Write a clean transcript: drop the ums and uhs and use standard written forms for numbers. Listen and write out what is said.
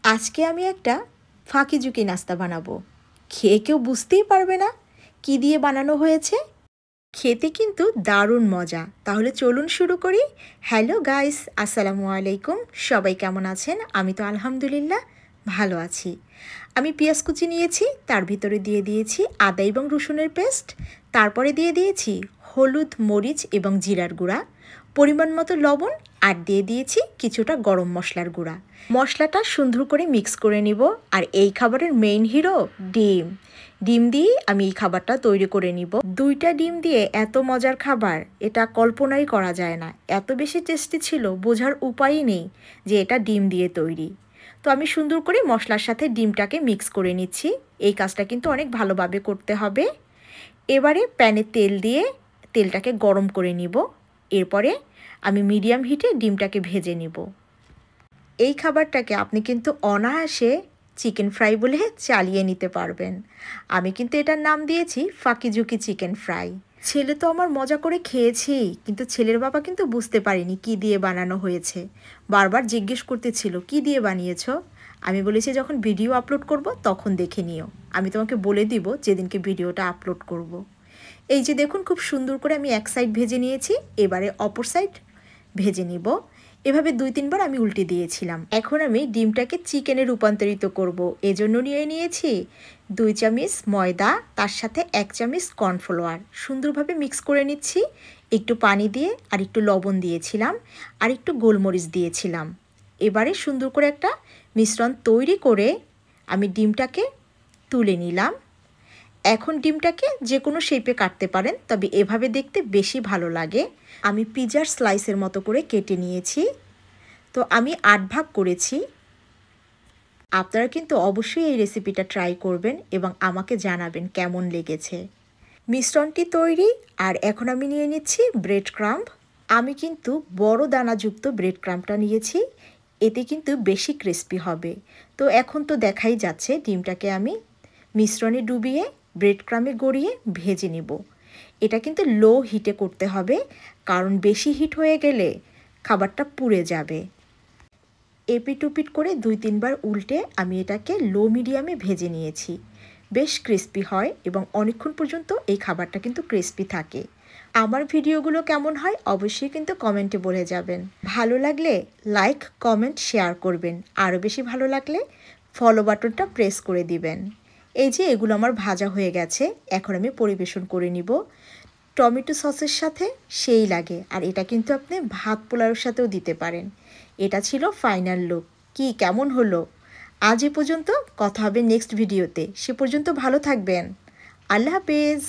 আজকে আমি একটা ফাঁকিঝুঁকি নাস্তা বানাবো। খেয়ে কেউ বুঝতেই পারবে না কি দিয়ে বানানো হয়েছে। খেতে কিন্তু দারুণ মজা। তাহলে চলুন শুরু করি। হ্যালো গাইস, আসসালামু আলাইকুম। সবাই কেমন আছেন? আমি তো আলহামদুলিল্লাহ ভালো আছি। আমি পেঁয়াজ কুচি নিয়েছি, তার ভিতরে দিয়ে দিয়েছি আদা এবং রসুনের পেস্ট, তারপরে দিয়ে দিয়েছি হলুদ, মরিচ এবং জিরার গুঁড়া, পরিমাণ মতো লবণ, আর দিয়ে দিয়েছি কিছুটা গরম মশলার গুঁড়া। মশলাটা সুন্দর করে মিক্স করে নিব। আর এই খাবারের মেইন হিরো ডিম। ডিম দিয়েই আমি এই খাবারটা তৈরি করে নিব। 2টা ডিম দিয়ে এত মজার খাবার এটা কল্পনাই করা যায় না। এত বেশি টেস্টি ছিল, বোঝার উপায়ই নেই যে এটা ডিম দিয়ে তৈরি। তো আমি সুন্দর করে মশলার সাথে ডিমটাকে মিক্স করে নিচ্ছি। এই কাজটা কিন্তু অনেক ভালোভাবে করতে হবে। এবারে প্যানে তেল দিয়ে তেলটাকে গরম করে নিব। এরপরে আমি মিডিয়াম হিটে ডিমটাকে ভেজে নিব। এই খাবারটাকে আপনি কিন্তু অনায়াসে চিকেন ফ্রাই বলে চালিয়ে নিতে পারবেন। আমি কিন্তু এটার নাম দিয়েছি ফাঁকিঝুঁকি চিকেন ফ্রাই। ছেলে তো আমার মজা করে খেয়েছি, কিন্তু ছেলের বাবা কিন্তু বুঝতে পারেনি কি দিয়ে বানানো হয়েছে। বারবার জিজ্ঞেস করতেছিল কি দিয়ে বানিয়েছ। আমি বলেছি যখন ভিডিও আপলোড করব তখন দেখে নিও। আমি তোমাকে বলে দিব যেদিনকে ভিডিওটা আপলোড করব। এই যে দেখুন, খুব সুন্দর করে আমি এক সাইড ভেজে নিয়েছি। এবারে অপর সাইড ভেজে নিব। এভাবে 2-3 বার আমি উল্টে দিয়েছিলাম। এখন আমি ডিমটাকে চিকেনে রূপান্তরিত করব। এজন্য নিয়ে নিয়েছি 2 চামচ ময়দা, তার সাথে 1 চামচ কর্নফ্লাওয়ার। সুন্দরভাবে মিক্স করে নিচ্ছি। একটু পানি দিয়ে আর একটু লবণ দিয়েছিলাম, আর একটু গোলমরিচ দিয়েছিলাম। এবারে সুন্দর করে একটা মিশ্রণ তৈরি করে আমি ডিমটাকে তুলে নিলাম। এখন ডিমটাকে যে কোনো শেপে কাটতে পারেন, তবে এভাবে দেখতে বেশি ভালো লাগে। আমি পিজার স্লাইসের মতো করে কেটে নিয়েছি। তো আমি 8 ভাগ করেছি। আপনারা কিন্তু অবশ্যই এই রেসিপিটা ট্রাই করবেন এবং আমাকে জানাবেন কেমন লেগেছে। মিশ্রণটি তৈরি। আর এখন আমি নিয়ে নিচ্ছি ব্রেড ক্রাম্ব। আমি কিন্তু বড় দানাযুক্ত ব্রেড ক্রাম্বটা নিয়েছি, এতে কিন্তু বেশি ক্রিস্পি হবে। তো এখন তো দেখাই যাচ্ছে ডিমটাকে আমি মিশ্রণে ডুবিয়ে ব্রেড ক্রাম্বে গড়িয়ে ভেজে নেব। এটা কিন্তু লো হিটে করতে হবে, কারণ বেশি হিট হয়ে গেলে খাবারটা পুড়ে যাবে। এপিট ওপিট করে 2-3 বার উল্টে আমি এটাকে লো মিডিয়ামে ভেজে নিয়েছি। বেশ ক্রিস্পি হয় এবং অনেকক্ষণ পর্যন্ত এই খাবারটা কিন্তু ক্রিস্পি থাকে। আমার ভিডিওগুলো কেমন হয় অবশ্যই কিন্তু কমেন্টে বলে যাবেন। ভালো লাগলে লাইক, কমেন্ট, শেয়ার করবেন। আরও বেশি ভালো লাগলে ফলো বাটনটা প্রেস করে দিবেন। এই যে এগুলো আমার ভাজা হয়ে গেছে, এখন আমি পরিবেশন করে নিব। টমেটো সসের সাথে সেই লাগে। আর এটা কিন্তু আপনি ভাত পোলাওয়ের সাথেও দিতে পারেন। এটা ছিল ফাইনাল লুক। কি কেমন হলো? আজ এ পর্যন্ত, কথা হবে নেক্সট ভিডিওতে। সে পর্যন্ত ভালো থাকবেন। আল্লাহ হাফেজ।